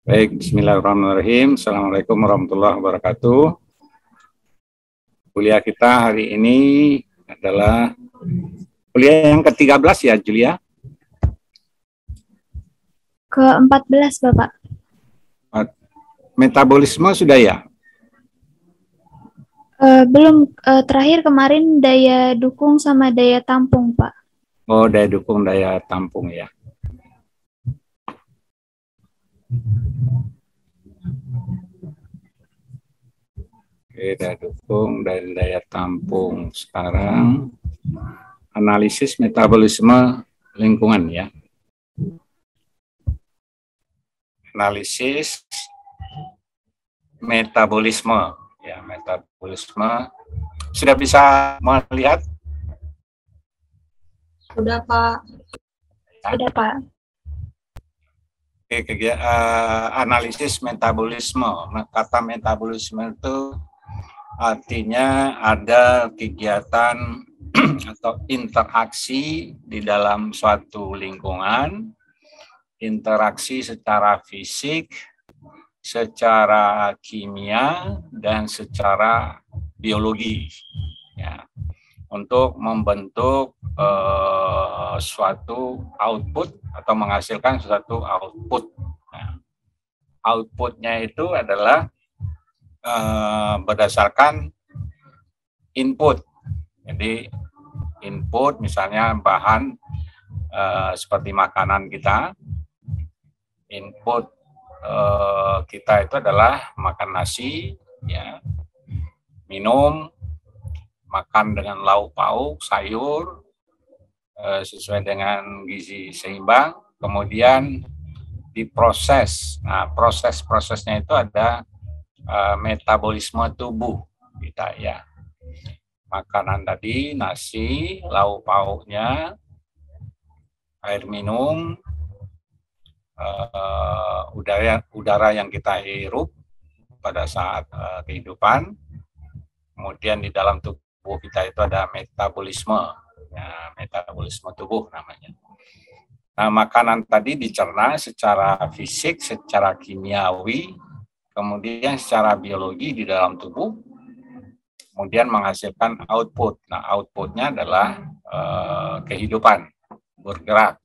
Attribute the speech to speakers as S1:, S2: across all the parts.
S1: Baik, bismillahirrahmanirrahim. Assalamualaikum warahmatullahi wabarakatuh. Kuliah kita hari ini adalah kuliah yang ke-13 ya, Julia?
S2: Ke-14, Bapak.
S1: Metabolisme sudah ya?
S2: Belum, terakhir kemarin daya dukung sama daya tampung, Pak.
S1: Oh, daya dukung, daya tampung ya. Oke, daya dukung dan daya tampung. Sekarang analisis metabolisme lingkungan ya. Analisis metabolisme ya, metabolisme. Sudah bisa melihat?
S2: Sudah, Pak. Sudah, Pak.
S1: Oke, analisis metabolisme. Kata metabolisme itu artinya ada kegiatan atau interaksi di dalam suatu lingkungan, interaksi secara fisik, secara kimia, dan secara biologi, ya, untuk membentuk suatu output atau menghasilkan suatu output. Nah, outputnya itu adalah berdasarkan input. Jadi input misalnya bahan seperti makanan kita, input kita itu adalah makan nasi, ya, minum, makan dengan lauk pauk, sayur, sesuai dengan gizi seimbang, kemudian diproses. Nah, proses-prosesnya itu ada metabolisme tubuh kita ya. Makanan tadi, nasi, lauk pauknya, air minum, udara yang kita hirup pada saat kehidupan, kemudian di dalam tubuh kita itu ada metabolisme, ya, metabolisme tubuh namanya. Nah, makanan tadi dicerna secara fisik, secara kimiawi, kemudian secara biologi di dalam tubuh, kemudian menghasilkan output. Nah, outputnya adalah kehidupan, bergerak.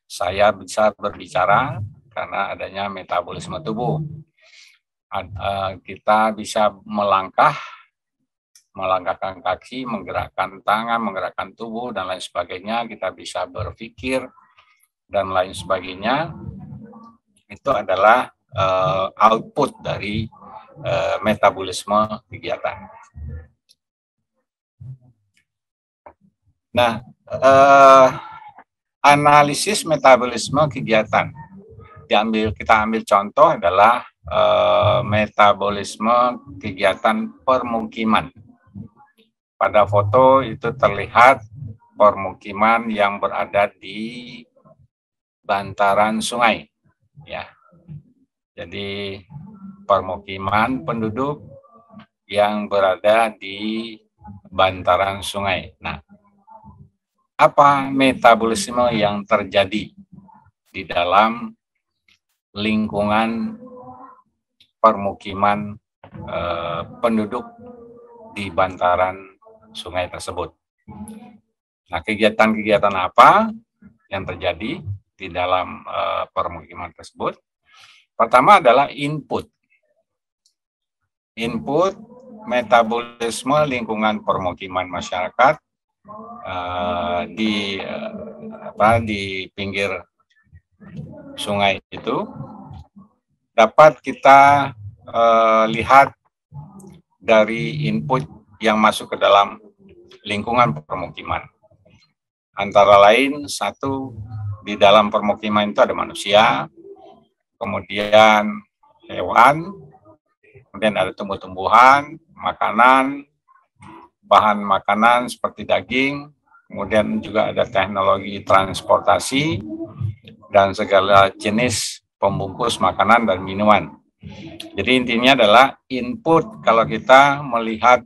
S1: Saya bisa berbicara karena adanya metabolisme tubuh. Kita bisa melangkahkan kaki, menggerakkan tangan, menggerakkan tubuh, dan lain sebagainya. Kita bisa berpikir, dan lain sebagainya. Itu adalah output dari metabolisme kegiatan. Nah, analisis metabolisme kegiatan. Kita ambil contoh adalah metabolisme kegiatan permukiman. Pada foto itu terlihat permukiman yang berada di bantaran sungai, ya. Jadi permukiman penduduk yang berada di bantaran sungai. Nah, apa metabolisme yang terjadi di dalam lingkungan permukiman penduduk di bantaran sungai tersebut? Nah, kegiatan-kegiatan apa yang terjadi di dalam permukiman tersebut? Pertama adalah input. Input metabolisme lingkungan permukiman masyarakat di pinggir sungai itu dapat kita lihat dari input yang masuk ke dalam lingkungan permukiman. Antara lain, satu, di dalam permukiman itu ada manusia, kemudian hewan, kemudian ada tumbuh-tumbuhan, makanan, bahan makanan seperti daging, kemudian juga ada teknologi transportasi, dan segala jenis pembungkus makanan dan minuman. Jadi intinya adalah input. Kalau kita melihat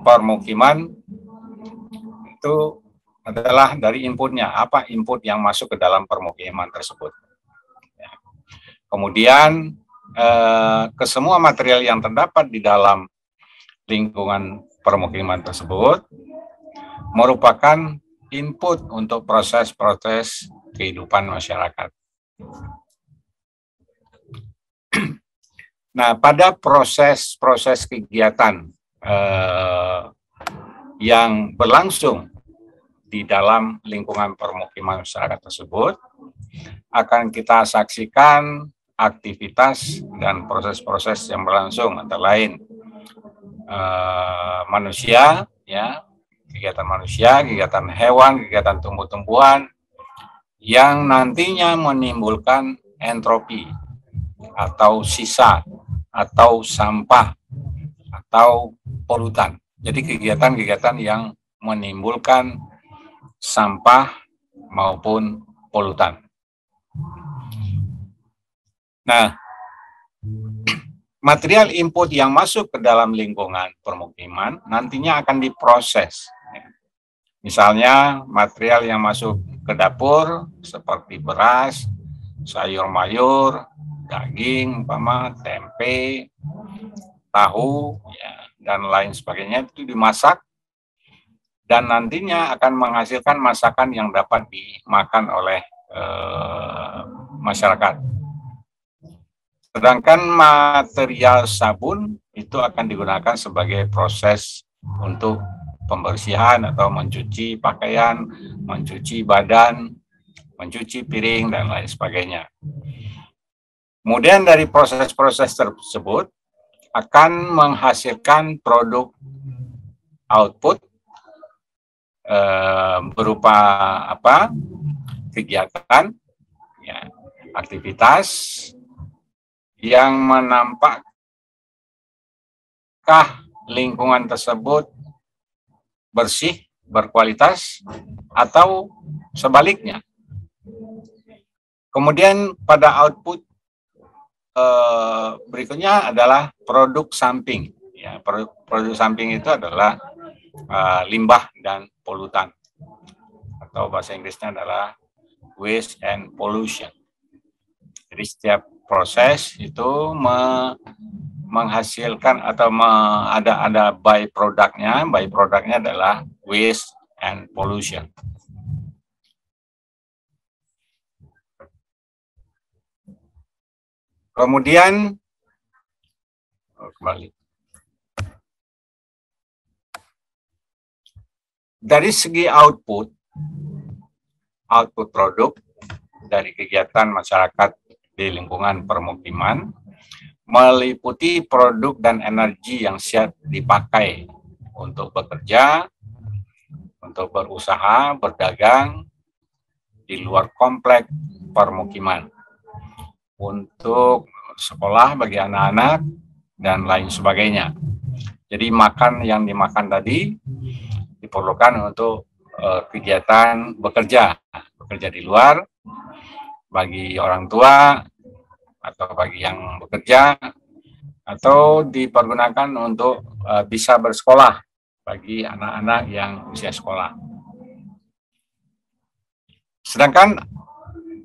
S1: permukiman itu adalah dari inputnya, apa input yang masuk ke dalam permukiman tersebut. Ya. Kemudian kesemua material yang terdapat di dalam lingkungan permukiman tersebut merupakan input untuk proses-proses kehidupan masyarakat. Nah, pada proses-proses kegiatan yang berlangsung di dalam lingkungan permukiman masyarakat tersebut, akan kita saksikan aktivitas dan proses-proses yang berlangsung, antara lain manusia, ya, kegiatan manusia, kegiatan hewan, kegiatan tumbuh-tumbuhan, yang nantinya menimbulkan entropi atau sisa atau sampah atau polutan. Jadi kegiatan-kegiatan yang menimbulkan sampah maupun polutan. Nah, material input yang masuk ke dalam lingkungan permukiman nantinya akan diproses. Misalnya material yang masuk ke dapur seperti beras, sayur mayur, daging, tempe, tahu, ya, dan lain sebagainya itu dimasak dan nantinya akan menghasilkan masakan yang dapat dimakan oleh masyarakat. Sedangkan material sabun itu akan digunakan sebagai proses untuk pembersihan atau mencuci pakaian, mencuci badan, mencuci piring, dan lain sebagainya. Kemudian dari proses-proses tersebut akan menghasilkan produk output berupa kegiatan, ya, aktivitas yang menampakkah lingkungan tersebut bersih, berkualitas, atau sebaliknya. Kemudian pada output berikutnya adalah produk samping. Ya, produk samping itu adalah limbah dan polutan, atau bahasa Inggrisnya adalah waste and pollution. Jadi setiap proses itu menghasilkan atau ada by-produknya. By-produknya adalah waste and pollution. Kemudian kembali. Dari segi output produk dari kegiatan masyarakat di lingkungan permukiman meliputi produk dan energi yang siap dipakai untuk bekerja, untuk berusaha, berdagang di luar komplek permukiman, untuk sekolah bagi anak-anak, dan lain sebagainya. Jadi makan yang dimakan tadi diperlukan untuk kegiatan bekerja di luar, bagi orang tua atau bagi yang bekerja, atau dipergunakan untuk bisa bersekolah bagi anak-anak yang usia sekolah. Sedangkan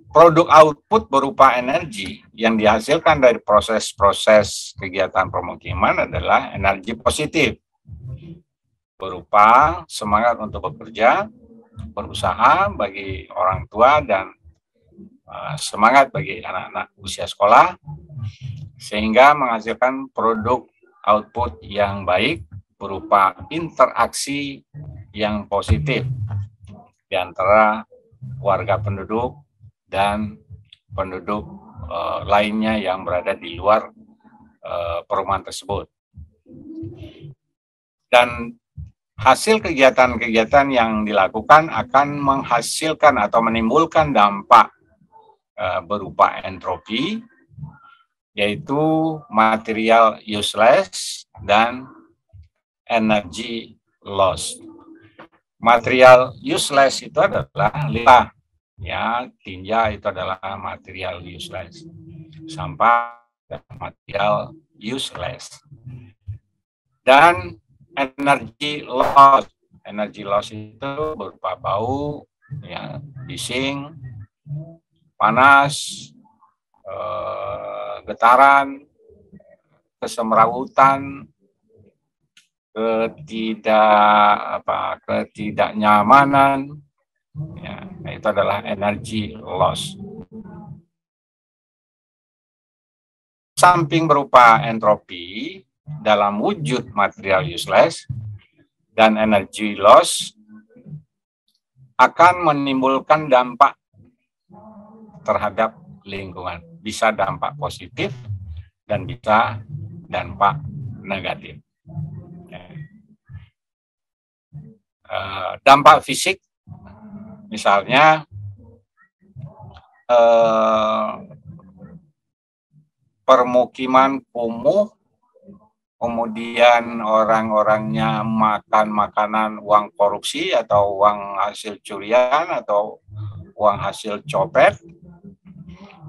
S1: produk output berupa energi yang dihasilkan dari proses-proses kegiatan permukiman adalah energi positif, berupa semangat untuk bekerja, berusaha bagi orang tua, dan semangat bagi anak-anak usia sekolah, sehingga menghasilkan produk output yang baik berupa interaksi yang positif di antara warga penduduk dan penduduk lainnya yang berada di luar perumahan tersebut. Dan hasil kegiatan-kegiatan yang dilakukan akan menghasilkan atau menimbulkan dampak berupa entropi, yaitu material useless dan energy loss. Material useless itu adalah limbah, ya, tinja itu adalah material useless, sampah material useless. Dan energy loss itu berupa bau, ya, bising, panas, getaran, kesemrawutan, ketidaknyamanan, ya, itu adalah energy loss. Samping berupa entropi dalam wujud material useless dan energy loss akan menimbulkan dampak terhadap lingkungan. Bisa dampak positif dan bisa dampak negatif. Dampak fisik, misalnya permukiman kumuh, kemudian orang-orangnya makan makanan uang korupsi atau uang hasil curian atau uang hasil copet,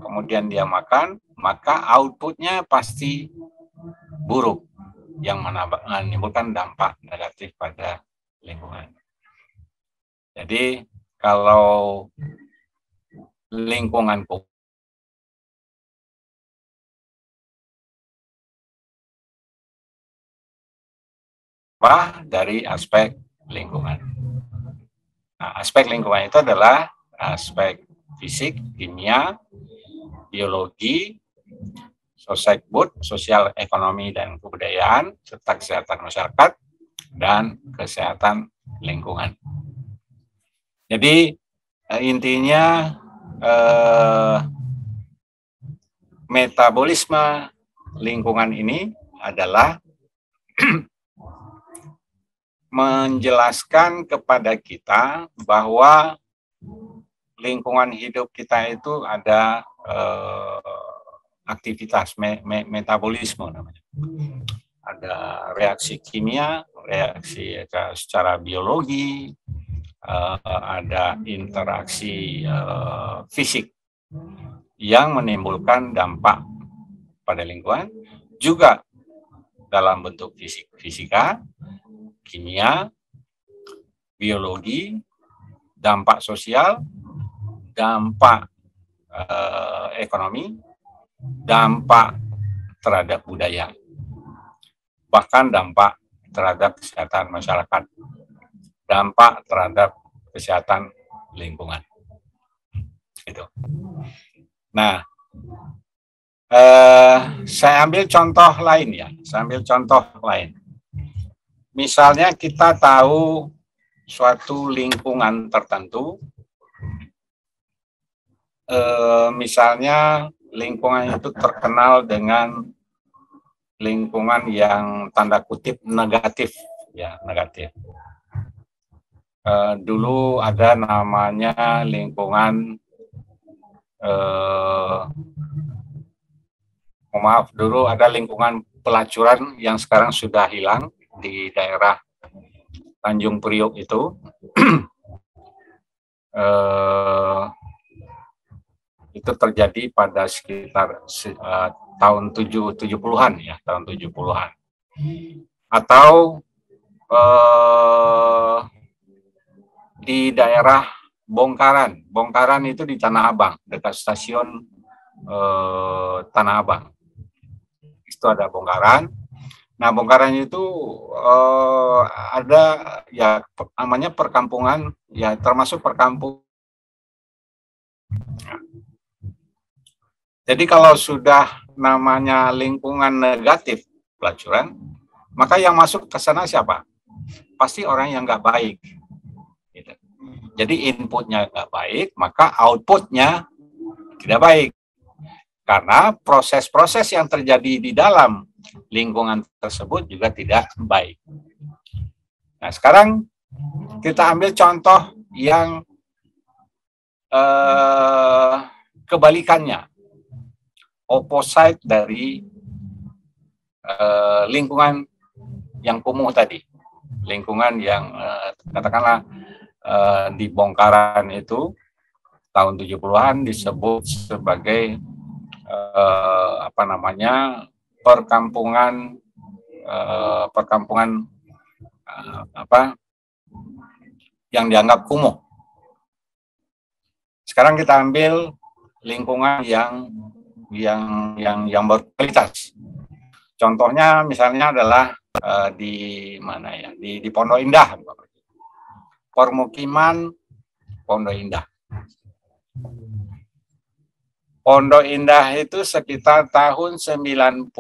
S1: kemudian dia makan, maka outputnya pasti buruk yang menimbulkan dampak negatif pada lingkungan. Jadi kalau lingkungan dari aspek lingkungan. Nah, aspek lingkungan itu adalah aspek fisik, kimia, biologi, sosial, ekonomi, dan kebudayaan, serta kesehatan masyarakat dan kesehatan lingkungan. Jadi intinya metabolisme lingkungan ini adalah menjelaskan kepada kita bahwa lingkungan hidup kita itu ada aktivitas metabolisme namanya. Ada reaksi kimia, reaksi secara biologi, ada interaksi fisik yang menimbulkan dampak pada lingkungan, juga dalam bentuk fisika, kimia, biologi, dampak sosial, dampak ekonomi, dampak terhadap budaya, bahkan dampak terhadap kesehatan masyarakat, dampak terhadap kesehatan lingkungan. Itu. Nah, saya ambil contoh lain ya. Misalnya kita tahu suatu lingkungan tertentu, misalnya lingkungan itu terkenal dengan lingkungan yang tanda kutip negatif, ya negatif. Dulu ada namanya lingkungan, dulu ada lingkungan pelacuran yang sekarang sudah hilang di daerah Tanjung Priok itu. Itu terjadi pada sekitar tahun 70-an ya, tahun 70-an. Atau di daerah Bongkaran. Bongkaran itu di Tanah Abang, dekat stasiun Tanah Abang. Itu ada Bongkaran. Nah, Bongkaran itu ada ya namanya perkampungan, ya termasuk perkampungan. Jadi kalau sudah namanya lingkungan negatif pelacuran, maka yang masuk ke sana siapa? Pasti orang yang nggak baik. Gitu. Jadi inputnya nggak baik, maka outputnya tidak baik. Karena proses-proses yang terjadi di dalam lingkungan tersebut juga tidak baik. Nah, sekarang kita ambil contoh yang kebalikannya, opposite dari lingkungan yang kumuh tadi. Lingkungan yang katakanlah di Bongkaran itu tahun 70-an disebut sebagai perkampungan yang dianggap kumuh. Sekarang kita ambil lingkungan yang yang berkualitas. Contohnya misalnya adalah di mana ya, di Pondok Indah, permukiman Pondok Indah. Pondok Indah itu sekitar tahun 90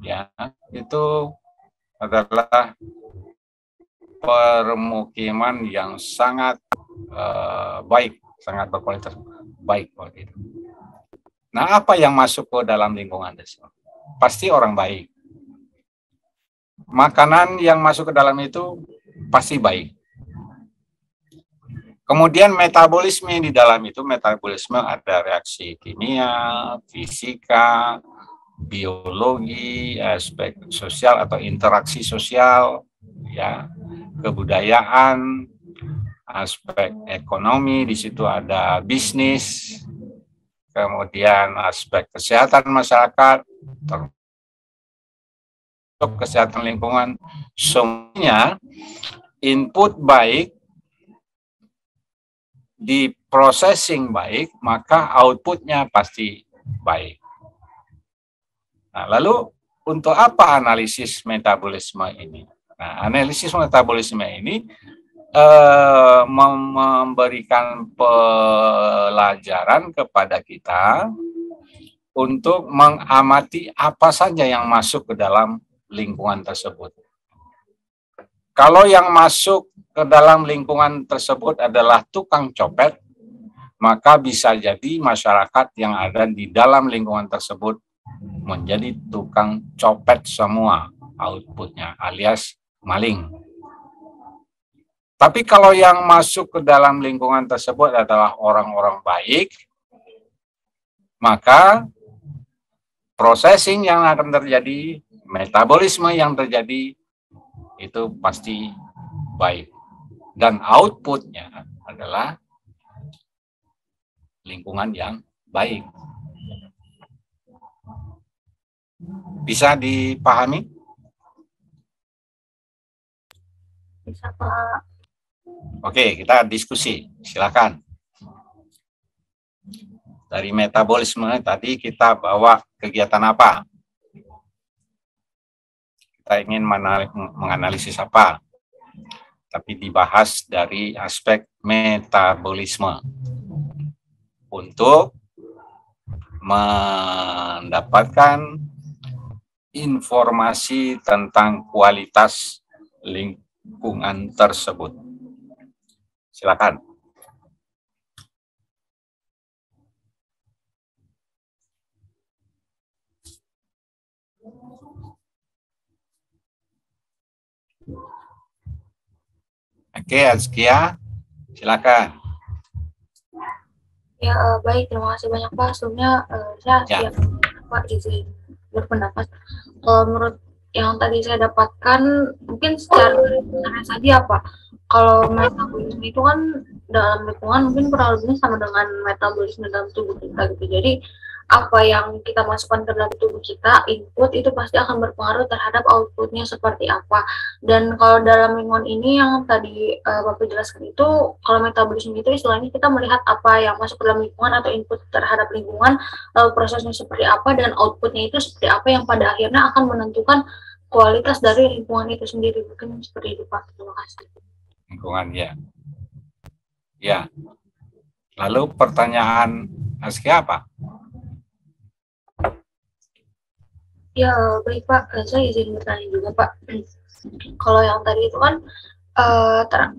S1: ya, itu adalah permukiman yang sangat baik, sangat berkualitas baik waktu itu. Nah, apa yang masuk ke dalam lingkungan desa? Pasti orang baik. Makanan yang masuk ke dalam itu pasti baik. Kemudian metabolisme di dalam itu, metabolisme ada reaksi kimia, fisika, biologi, aspek sosial atau interaksi sosial, ya, kebudayaan, aspek ekonomi, di situ ada bisnis, kemudian aspek kesehatan masyarakat, termasuk kesehatan lingkungan, semuanya input baik, di processing baik, maka outputnya pasti baik. Nah, lalu untuk apa analisis metabolisme ini? Nah, analisis metabolisme ini memberikan pelajaran kepada kita untuk mengamati apa saja yang masuk ke dalam lingkungan tersebut. Kalau yang masuk ke dalam lingkungan tersebut adalah tukang copet, maka bisa jadi masyarakat yang ada di dalam lingkungan tersebut menjadi tukang copet semua outputnya, alias maling. Tapi kalau yang masuk ke dalam lingkungan tersebut adalah orang-orang baik, maka processing yang akan terjadi, metabolisme yang terjadi, itu pasti baik. Dan outputnya adalah lingkungan yang baik. Bisa dipahami?
S2: Bisa, Pak.
S1: Oke, kita diskusi. Silakan. Dari metabolisme tadi kita bawa kegiatan apa? Kita ingin menganalisis apa? Tapi dibahas dari aspek metabolisme untuk mendapatkan informasi tentang kualitas lingkungan tersebut. Silakan. Oke, Azkia, silakan.
S2: Ya, baik. Terima kasih banyak, Pak. Sebelumnya saya siap, Pak, izin berpendapat. Menurut yang tadi saya dapatkan, mungkin secara saja, Pak. Kalau metabolisme itu kan dalam lingkungan mungkin kurang lebihnya sama dengan metabolisme dalam tubuh kita gitu. Jadi apa yang kita masukkan ke dalam tubuh kita, input itu pasti akan berpengaruh terhadap outputnya seperti apa. Dan kalau dalam lingkungan ini yang tadi Bapak jelaskan itu, kalau metabolisme itu istilahnya kita melihat apa yang masuk ke dalam lingkungan atau input terhadap lingkungan, prosesnya seperti apa, dan outputnya itu seperti apa yang pada akhirnya akan menentukan kualitas dari lingkungan itu sendiri. Mungkin seperti itu, Pak. Terima kasih.
S1: Lingkungan, ya. Ya. Lalu pertanyaan Azkia apa?
S2: Ya, baik, Pak. Saya izin bertanya juga, Pak. Kalau yang tadi itu kan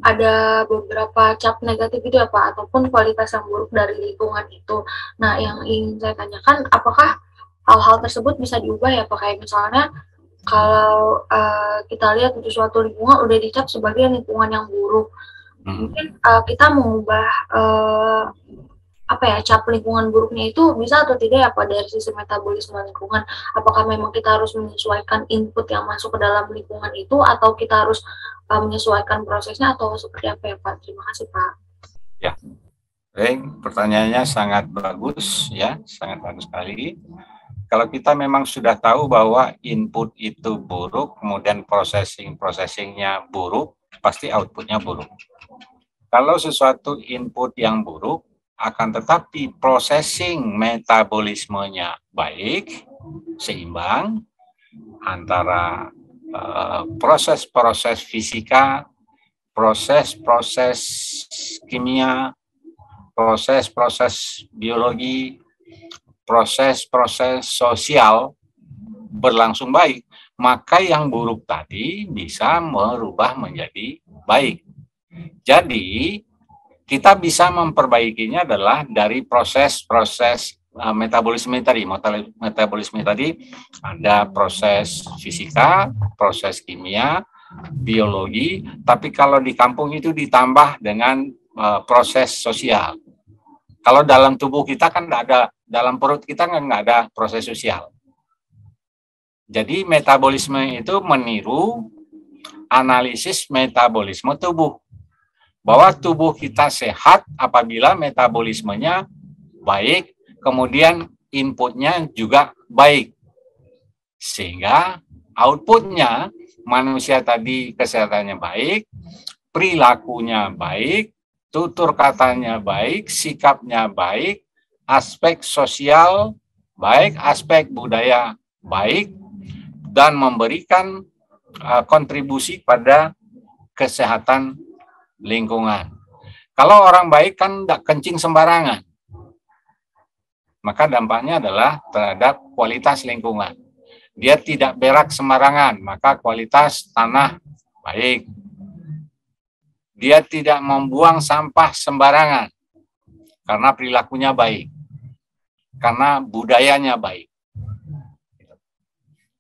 S2: ada beberapa cap negatif itu ya, Pak, ataupun kualitas yang buruk dari lingkungan itu. Nah, yang ingin saya tanyakan, apakah hal-hal tersebut bisa diubah ya, Pak? Kayak misalnya, kalau kita lihat di suatu lingkungan udah dicap sebagai lingkungan yang buruk, mungkin kita mengubah cap lingkungan buruknya itu bisa atau tidak ya, Pak, dari sisi metabolisme lingkungan? Apakah memang kita harus menyesuaikan input yang masuk ke dalam lingkungan itu, atau kita harus menyesuaikan prosesnya, atau seperti apa ya, Pak? Terima kasih, Pak.
S1: Ya, baik, pertanyaannya sangat bagus ya, sangat bagus sekali. Kalau kita memang sudah tahu bahwa input itu buruk, kemudian processingnya buruk, pasti outputnya buruk. Kalau sesuatu input yang buruk, akan tetapi processing metabolismenya baik, seimbang antara proses-proses fisika, proses-proses kimia, proses-proses biologi, proses-proses sosial berlangsung baik, maka yang buruk tadi bisa merubah menjadi baik. Jadi, kita bisa memperbaikinya adalah dari proses-proses metabolisme tadi. Metabolisme tadi ada proses fisika, proses kimia, biologi, tapi kalau di kampung itu ditambah dengan proses sosial. Kalau dalam tubuh kita kan nggak ada, dalam perut kita kan nggak ada proses sosial. Jadi metabolisme itu meniru analisis metabolisme tubuh. Bahwa tubuh kita sehat apabila metabolismenya baik, kemudian inputnya juga baik. Sehingga outputnya manusia tadi kesehatannya baik, perilakunya baik, tutur katanya baik, sikapnya baik, aspek sosial baik, aspek budaya baik, dan memberikan kontribusi pada kesehatan lingkungan. Kalau orang baik kan tidak kencing sembarangan, maka dampaknya adalah terhadap kualitas lingkungan. Dia tidak berak sembarangan, maka kualitas tanah baik. Dia tidak membuang sampah sembarangan, karena perilakunya baik, karena budayanya baik.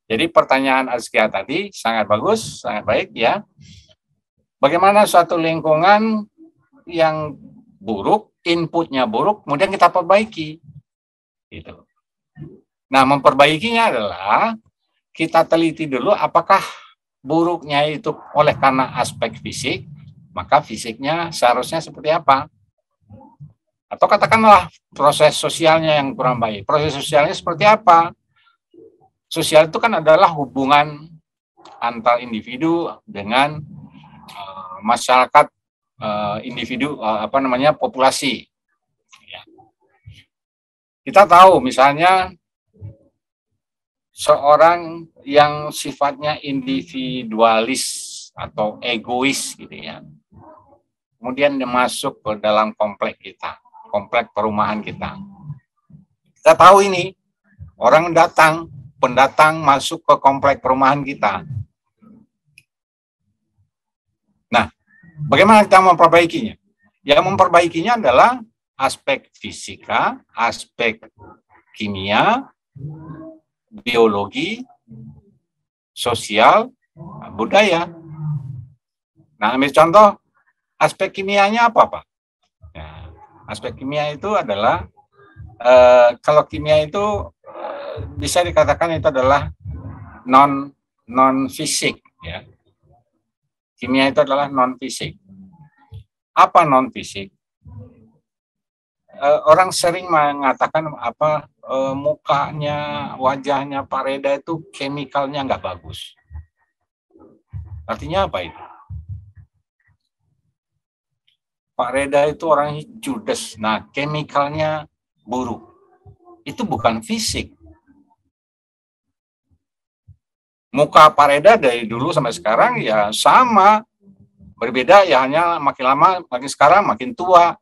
S1: Jadi pertanyaan Azkia tadi sangat bagus, sangat baik ya. Bagaimana suatu lingkungan yang buruk, inputnya buruk, kemudian kita perbaiki. Gitu. Nah, memperbaikinya adalah kita teliti dulu apakah buruknya itu oleh karena aspek fisik, maka fisiknya seharusnya seperti apa. Atau katakanlah proses sosialnya yang kurang baik. Proses sosialnya seperti apa? Sosial itu kan adalah hubungan antar individu dengan masyarakat, individu, populasi. Ya. Kita tahu misalnya seorang yang sifatnya individualis atau egois gitu ya, kemudian dia masuk ke dalam komplek kita, komplek perumahan kita. Kita tahu ini orang pendatang masuk ke komplek perumahan kita. Nah, bagaimana kita memperbaikinya? Yang memperbaikinya adalah aspek fisika, aspek kimia, biologi, sosial, budaya. Nah, ambil contoh, aspek kimianya apa, Pak? Ya, aspek kimia itu adalah, kalau kimia itu bisa dikatakan itu adalah non-fisik, ya. Kimia itu adalah non-fisik. Apa non-fisik? Orang sering mengatakan mukanya, wajahnya Pak Reda itu chemicalnya nggak bagus. Artinya apa itu? Pak Reda itu orang judes, nah chemicalnya buruk. Itu bukan fisik. Muka Pak Reda dari dulu sampai sekarang ya sama, berbeda ya hanya makin lama, makin sekarang makin tua.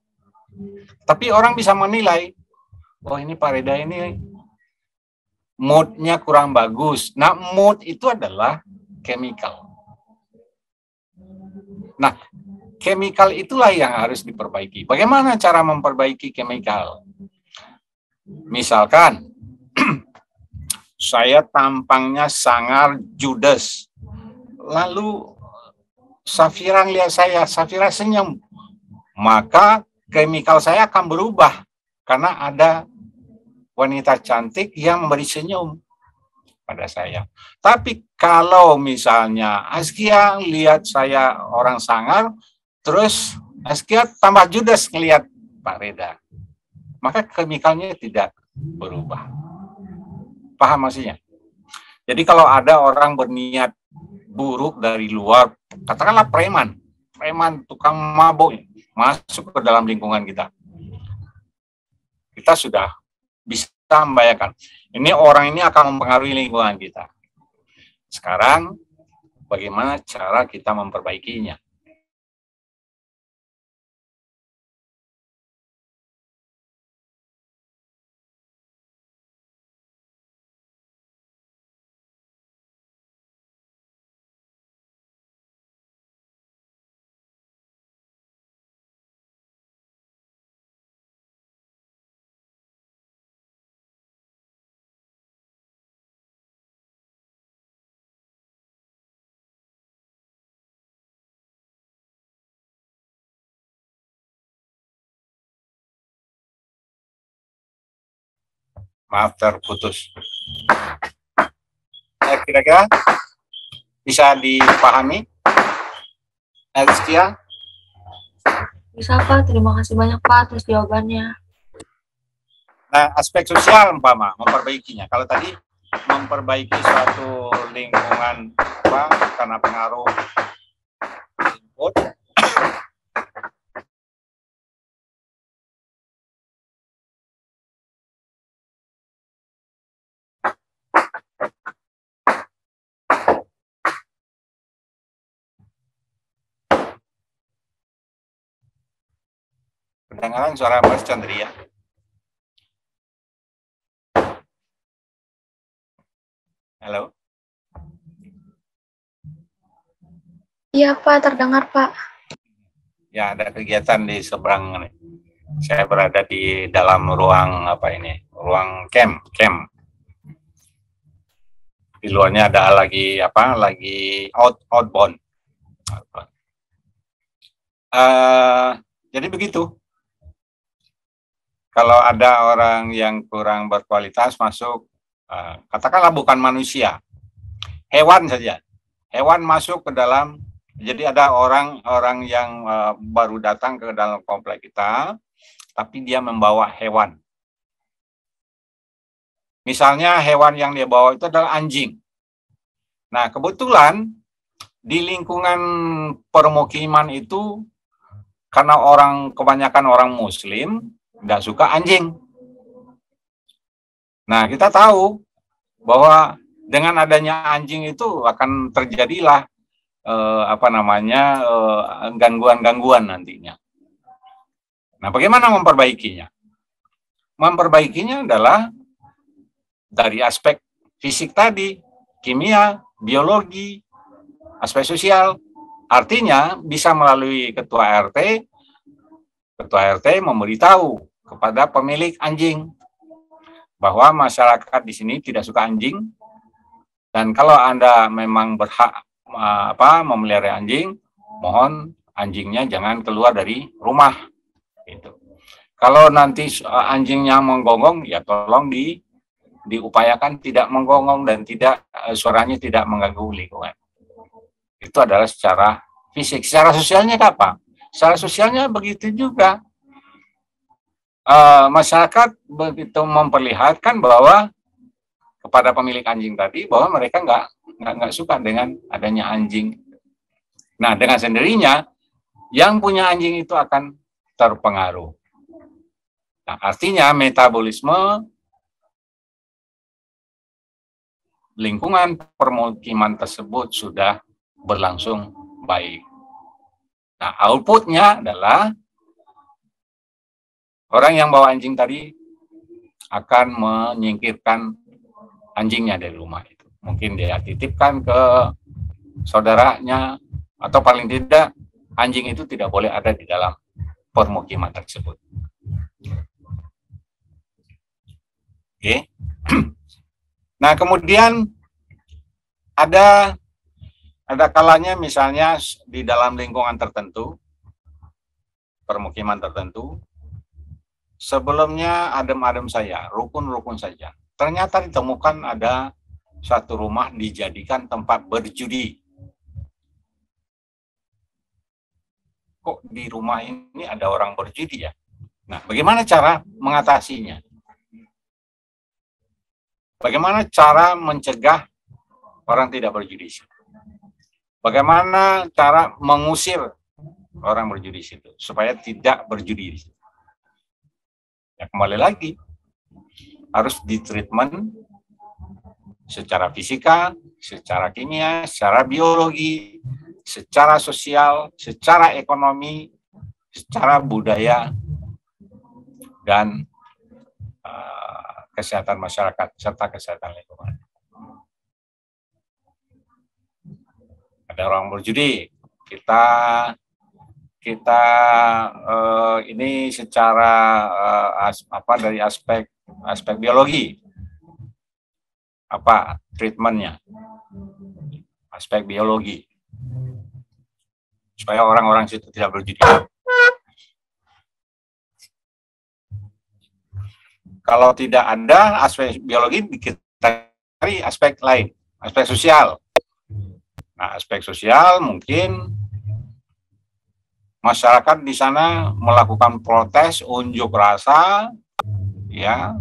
S1: Tapi orang bisa menilai, oh ini Pak Reda ini moodnya kurang bagus. Nah, mood itu adalah chemical. Nah, chemical itulah yang harus diperbaiki. Bagaimana cara memperbaiki chemical? Misalkan, saya tampangnya sangar judes. Lalu Safira lihat saya, Safira senyum. Maka chemical saya akan berubah. Karena ada wanita cantik yang memberi senyum pada saya. Tapi kalau misalnya Azkia lihat saya orang sangar, terus Azkia tambah judes ngelihat Pak Reda, maka chemicalnya tidak berubah. Paham maksudnya? Jadi kalau ada orang berniat buruk dari luar, katakanlah preman tukang mabuk masuk ke dalam lingkungan kita. kita sudah bisa membayangkan, ini orang ini akan mempengaruhi lingkungan kita. Sekarang, bagaimana cara kita memperbaikinya? Maaf, terputus. Kira-kira bisa dipahami, Alistia?
S2: Bisa Pak, terima kasih banyak Pak atas jawabannya.
S1: Nah, aspek sosial umpama memperbaikinya. Kalau tadi memperbaiki suatu lingkungan karena pengaruh input, kedengaran suara Mas Chandria? Halo?
S2: Iya Pak, terdengar Pak.
S1: Ya, ada kegiatan di seberang nih. Saya berada di dalam ruang ruang camp. Di luarnya ada lagi outbound. Jadi begitu. Kalau ada orang yang kurang berkualitas masuk, katakanlah bukan manusia, hewan saja. Hewan masuk ke dalam. Jadi ada orang yang baru datang ke dalam komplek kita, tapi dia membawa hewan. Misalnya hewan yang dia bawa itu adalah anjing. Nah, kebetulan di lingkungan permukiman itu, karena kebanyakan orang Muslim, nggak suka anjing. Nah, kita tahu bahwa dengan adanya anjing itu akan terjadilah gangguan-gangguan nantinya. Nah, bagaimana memperbaikinya? Memperbaikinya adalah dari aspek fisik tadi, kimia, biologi, aspek sosial. Artinya bisa melalui ketua RT memberitahu kepada pemilik anjing bahwa masyarakat di sini tidak suka anjing, dan kalau Anda memang berhak memelihara anjing, mohon anjingnya jangan keluar dari rumah. Gitu. Kalau nanti anjingnya menggonggong, ya tolong diupayakan tidak menggonggong dan suaranya tidak mengganggu lingkungan. Itu adalah secara fisik. Secara sosialnya apa? Secara sosialnya begitu juga. Masyarakat begitu memperlihatkan bahwa kepada pemilik anjing tadi bahwa mereka nggak suka dengan adanya anjing. Nah, dengan sendirinya yang punya anjing itu akan terpengaruh. Nah, artinya metabolisme lingkungan permukiman tersebut sudah berlangsung baik. Nah, outputnya adalah orang yang bawa anjing tadi akan menyingkirkan anjingnya dari rumah itu. Mungkin dia titipkan ke saudaranya, atau paling tidak anjing itu tidak boleh ada di dalam permukiman tersebut. Oke. Nah, kemudian ada kalanya misalnya di dalam lingkungan tertentu, permukiman tertentu, sebelumnya adem-adem saja, rukun-rukun saja. Ternyata ditemukan ada satu rumah dijadikan tempat berjudi. Kok di rumah ini ada orang berjudi ya? Nah, bagaimana cara mengatasinya? Bagaimana cara mencegah orang tidak berjudi? Bagaimana cara mengusir orang berjudi itu supaya tidak berjudi? Ya kembali lagi harus ditreatment secara fisika, secara kimia, secara biologi, secara sosial, secara ekonomi, secara budaya, dan kesehatan masyarakat serta kesehatan lingkungan. Ada orang berjudi, kita ini secara dari aspek biologi, apa treatmentnya, aspek biologi, supaya orang-orang situ tidak berjudi. Kalau tidak ada aspek biologi, kita cari aspek lain, aspek sosial. Nah, aspek sosial mungkin masyarakat di sana melakukan protes, unjuk rasa, ya,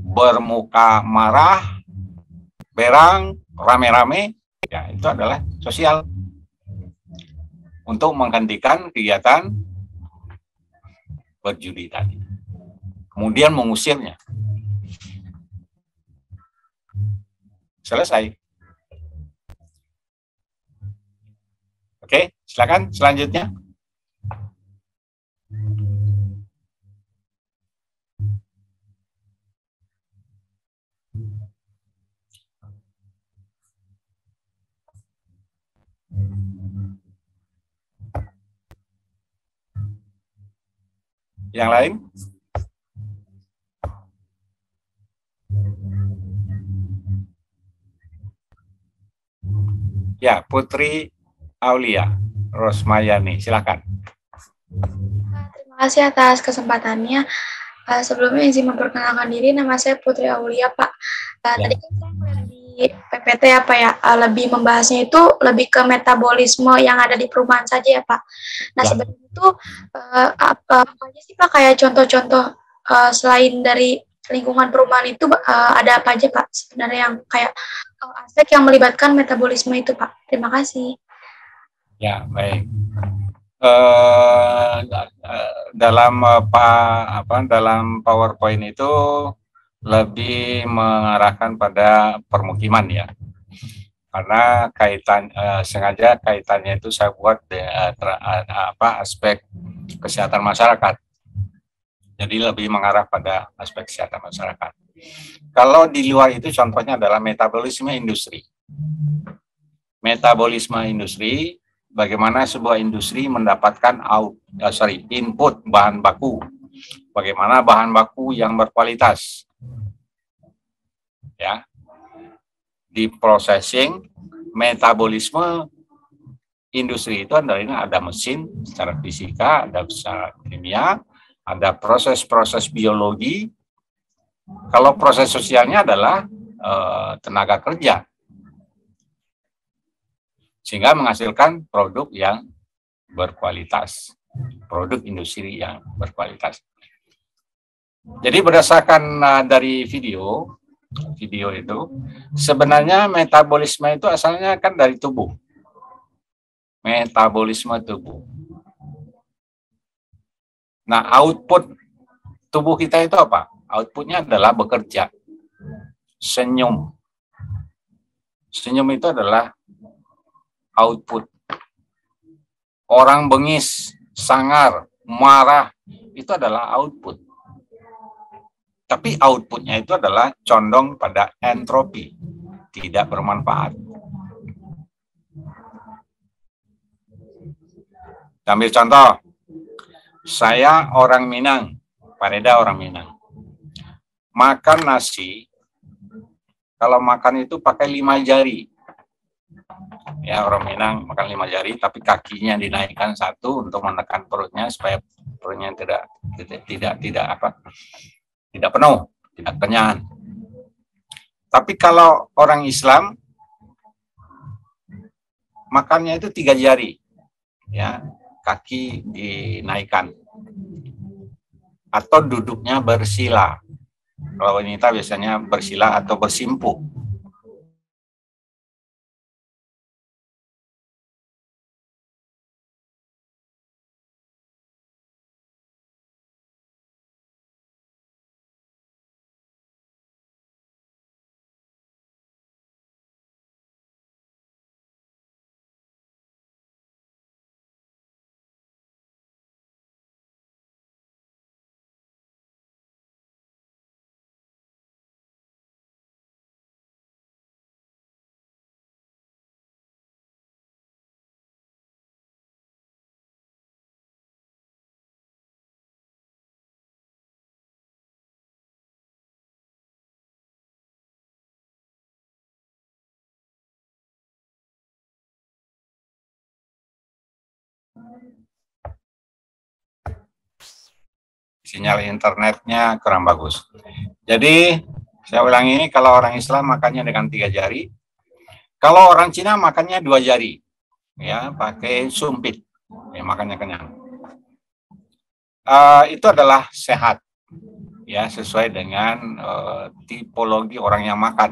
S1: bermuka marah, berang, rame-rame, ya itu adalah sosial untuk menghentikan kegiatan berjudi tadi. Kemudian mengusirnya. Selesai. Oke, silakan selanjutnya. Yang lain? Ya, Putri Aulia Rosmayani, silakan.
S2: Terima kasih atas kesempatannya. Sebelumnya izin memperkenalkan diri, nama saya Putri Aulia, Pak. Tadi kan saya melihat di PPT apa ya, lebih membahasnya itu lebih ke metabolisme yang ada di perumahan saja ya, Pak. Nah, sebenarnya itu apa aja sih, Pak, kayak contoh-contoh selain dari lingkungan perumahan itu ada apa aja, Pak, sebenarnya yang kayak aspek yang melibatkan metabolisme itu, Pak. Terima kasih.
S1: Ya, baik. Dalam PowerPoint itu lebih mengarahkan pada permukiman ya, karena sengaja kaitannya itu saya buat aspek kesehatan masyarakat, jadi lebih mengarah pada aspek kesehatan masyarakat. Kalau di luar itu contohnya adalah metabolisme industri. Metabolisme industri, bagaimana sebuah industri mendapatkan input bahan baku, bagaimana bahan baku yang berkualitas, ya, di processing. Metabolisme industri itu ada mesin secara fisika, ada secara kimia, ada proses-proses biologi. Kalau proses sosialnya adalah tenaga kerja, sehingga menghasilkan produk yang berkualitas, produk industri yang berkualitas. Jadi berdasarkan dari video itu, sebenarnya metabolisme itu asalnya kan dari tubuh. Metabolisme tubuh. Nah, output tubuh kita itu apa? Outputnya adalah bekerja. Senyum. Senyum itu adalah output. Orang bengis, sangar, marah, itu adalah output. Tapi outputnya itu adalah condong pada entropi, tidak bermanfaat. Ambil contoh, saya orang Minang, Pak Reda orang Minang. Makan nasi, kalau makan itu pakai 5 jari. Ya, orang Minang makan 5 jari, tapi kakinya dinaikkan 1 untuk menekan perutnya supaya perutnya tidak penuh, tidak kenyang. Tapi kalau orang Islam makannya itu 3 jari, ya, kaki dinaikkan, atau duduknya bersila. Kalau wanita biasanya bersila atau bersimpuh. Sinyal internetnya kurang bagus. Jadi saya ulangi, kalau orang Islam makannya dengan 3 jari, kalau orang Cina makannya 2 jari, ya pakai sumpit, ya makannya kenyang. Itu adalah sehat, ya sesuai dengan tipologi orang yang makan.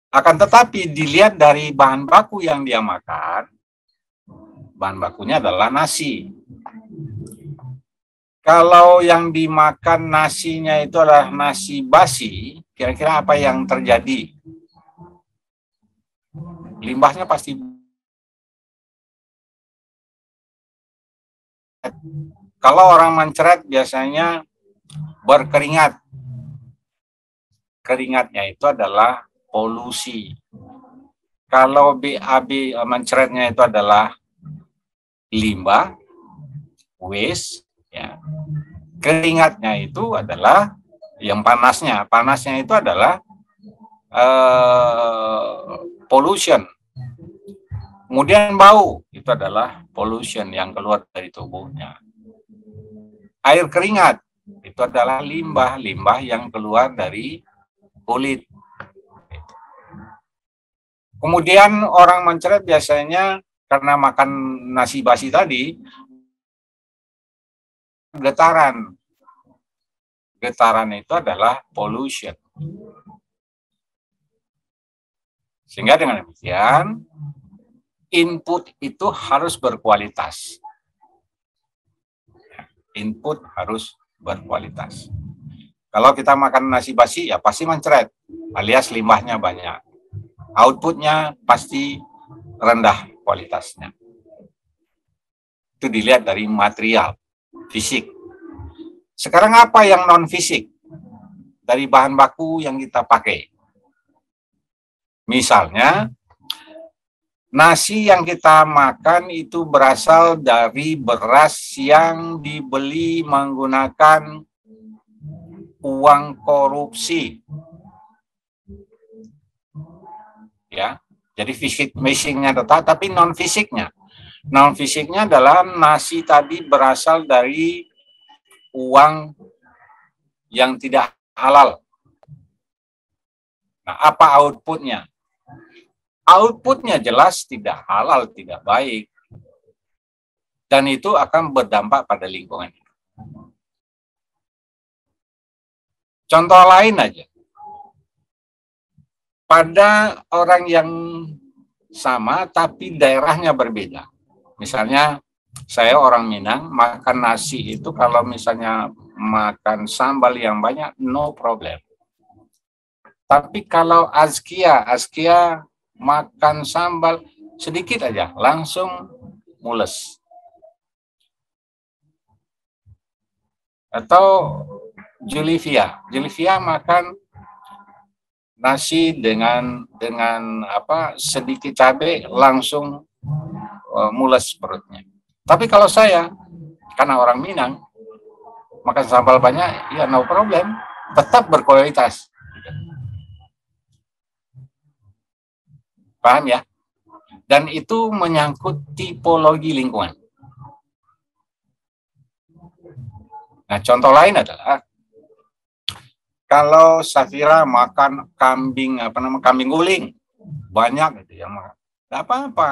S1: Akan tetapi dilihat dari bahan baku yang dia makan, bahan bakunya adalah nasi. Kalau yang dimakan nasinya itu adalah nasi basi, kira-kira apa yang terjadi? Limbahnya pasti. Kalau orang mencret biasanya berkeringat. Keringatnya itu adalah polusi. Kalau BAB mencretnya itu adalah limbah, waste, ya. Keringatnya itu adalah yang panasnya itu adalah pollution. Kemudian bau itu adalah pollution yang keluar dari tubuhnya. Air keringat itu adalah limbah yang keluar dari kulit. Kemudian orang mencret biasanya karena makan nasi basi tadi, getaran. Getaran itu adalah pollution. Sehingga dengan demikian, input itu harus berkualitas. Input harus berkualitas. Kalau kita makan nasi basi, ya pasti mencret, alias limbahnya banyak. Outputnya pasti rendah kualitasnya. Itu dilihat dari material, fisik. Sekarang apa yang non-fisik dari bahan baku yang kita pakai? Misalnya, nasi yang kita makan itu berasal dari beras yang dibeli menggunakan uang korupsi. Ya, jadi fisik missingnya tetap, tapi non-fisiknya. Non-fisiknya adalah nasi tadi berasal dari uang yang tidak halal. Nah, apa outputnya? Outputnya jelas tidak halal, tidak baik. Dan itu akan berdampak pada lingkungan. Contoh lain aja. Pada orang yang sama tapi daerahnya berbeda. Misalnya saya orang Minang, makan nasi itu kalau misalnya makan sambal yang banyak, no problem. Tapi kalau Azkia makan sambal sedikit aja, langsung mules. Atau Julivia makan nasi dengan sedikit cabai langsung mules perutnya. Tapi kalau saya, karena orang Minang, makan sambal banyak, ya no problem, tetap berkualitas. Paham ya? Dan itu menyangkut tipologi lingkungan. Nah, contoh lain adalah kalau Safira makan kambing guling banyak gitu yang makan, nggak apa-apa.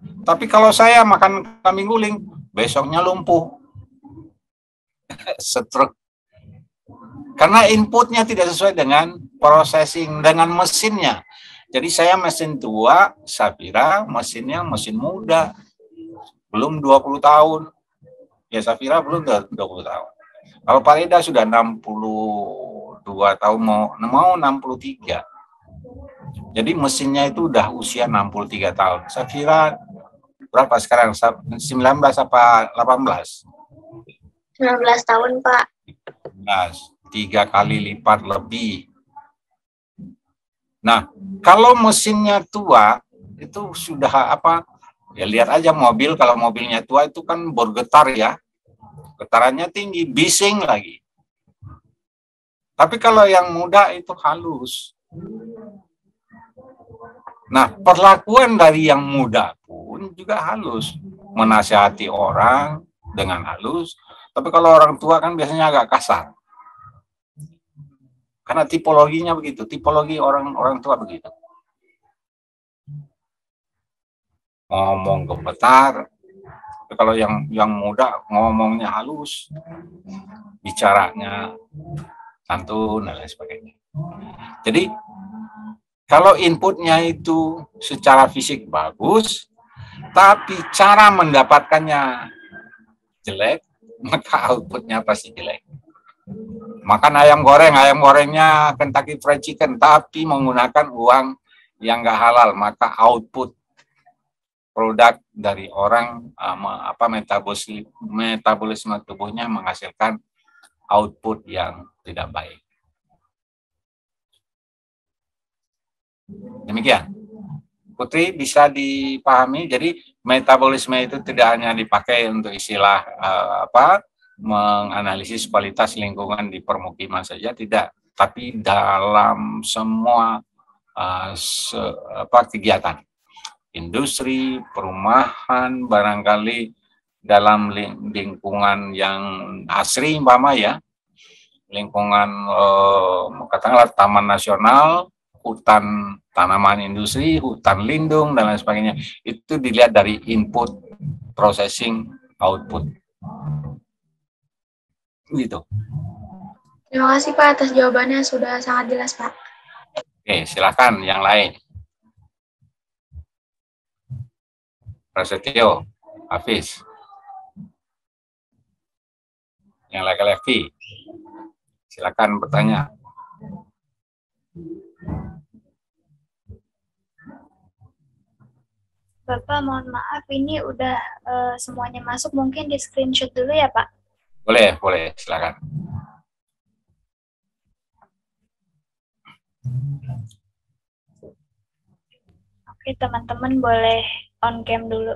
S1: Tapi kalau saya makan kambing guling, besoknya lumpuh, stroke. Karena inputnya tidak sesuai dengan processing, dengan mesinnya. Jadi saya mesin tua, Safira mesinnya mesin muda, belum 20 tahun. Ya Safira belum 20 tahun. Kalau Pak Reda sudah 62 tahun, mau 63. Jadi mesinnya itu udah usia 63 tahun. Safira berapa sekarang? 19 apa 18?
S2: 19 tahun, Pak.
S1: 3 kali lipat lebih. Nah, kalau mesinnya tua, itu sudah apa? Ya lihat aja mobil, kalau mobilnya tua itu kan bergetar ya. Getarannya tinggi, bising lagi. Tapi kalau yang muda itu halus. Nah, perlakuan dari yang muda pun pun juga halus, menasihati orang dengan halus. Tapi kalau orang tua kan biasanya agak kasar. Karena tipologinya begitu, tipologi orang tua begitu. Ngomong gemetar. Kalau yang muda ngomongnya halus, bicaranya santun dan lain sebagainya. Jadi kalau inputnya itu secara fisik bagus, tapi cara mendapatkannya jelek, maka outputnya pasti jelek. Makan ayam gorengnya Kentucky Fried Chicken, tapi menggunakan uang yang nggak halal, maka output produk dari orang metabolisme tubuhnya menghasilkan output yang tidak baik. Demikian. Putri, bisa dipahami? Jadi metabolisme itu tidak hanya dipakai untuk istilah menganalisis kualitas lingkungan di permukiman saja, tidak, tapi dalam semua kegiatan. Industri, perumahan, barangkali dalam lingkungan yang asri, umpama ya, lingkungan katakanlah taman nasional, hutan tanaman industri, hutan lindung, dan lain sebagainya. Itu dilihat dari input, processing, output. Gitu.
S2: Terima kasih Pak atas jawabannya, sudah sangat jelas Pak.
S1: Oke, silakan yang lain. Prasetyo, Hafiz. Yang laki-laki, silakan bertanya.
S2: Bapak, mohon maaf, ini udah semuanya masuk, mungkin di screenshot dulu ya Pak?
S1: Boleh, silakan.
S2: Oke, teman-teman boleh on cam dulu.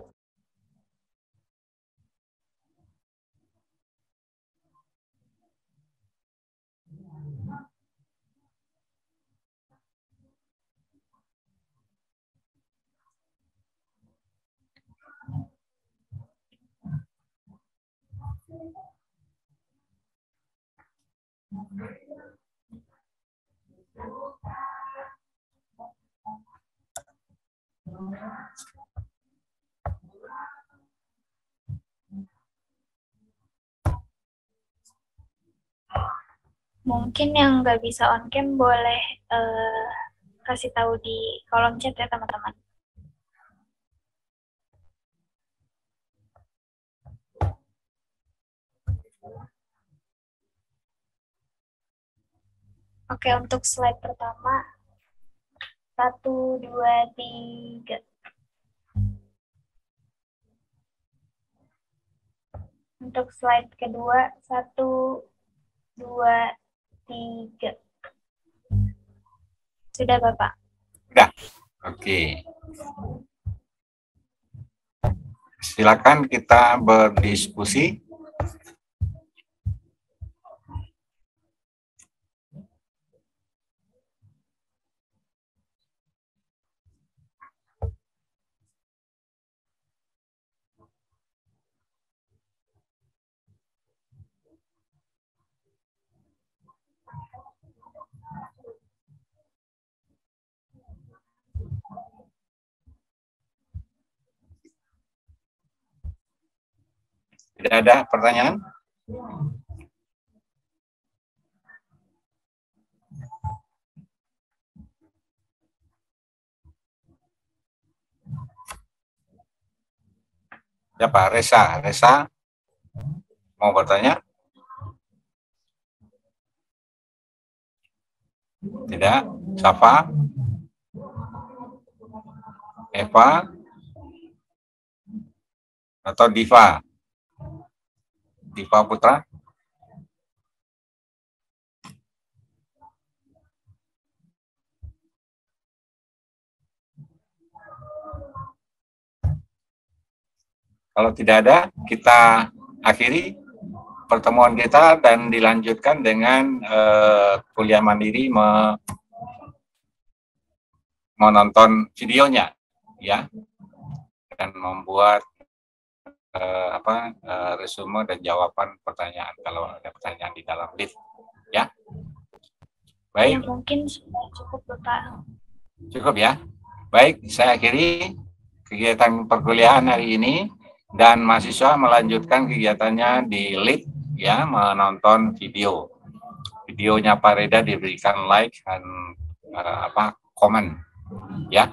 S2: Mungkin yang nggak bisa on cam boleh kasih tahu di kolom chat ya teman-teman. Oke, untuk slide pertama 1, 2, 3. Untuk slide kedua 1, 2, 3. Sudah Bapak?
S1: Sudah. Oke. Silakan kita berdiskusi. Tidak ada pertanyaan? Ya Pak, Resa mau bertanya? Tidak? Safa? Eva? Atau Diva? Diva Putra? Kalau tidak ada, kita akhiri pertemuan kita dan dilanjutkan dengan kuliah mandiri menonton videonya, ya. dan membuat resume dan jawaban pertanyaan kalau ada pertanyaan di dalam lead, ya. Baik.
S2: Ya, mungkin cukup, Bapak.
S1: Cukup ya. Baik, saya akhiri kegiatan perkuliahan hari ini dan mahasiswa melanjutkan kegiatannya di lead, ya, menonton video. Videonya Pak Reda diberikan like dan komen, ya.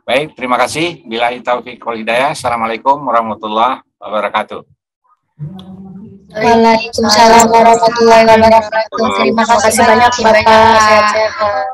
S1: Baik, terima kasih. Billahi taufiq wal hidayah. Assalamualaikum warahmatullahi wabarakatuh.
S3: Waalaikumsalam warahmatullahi wabarakatuh. Terima kasih banyak Bapak. Sehat-sehat.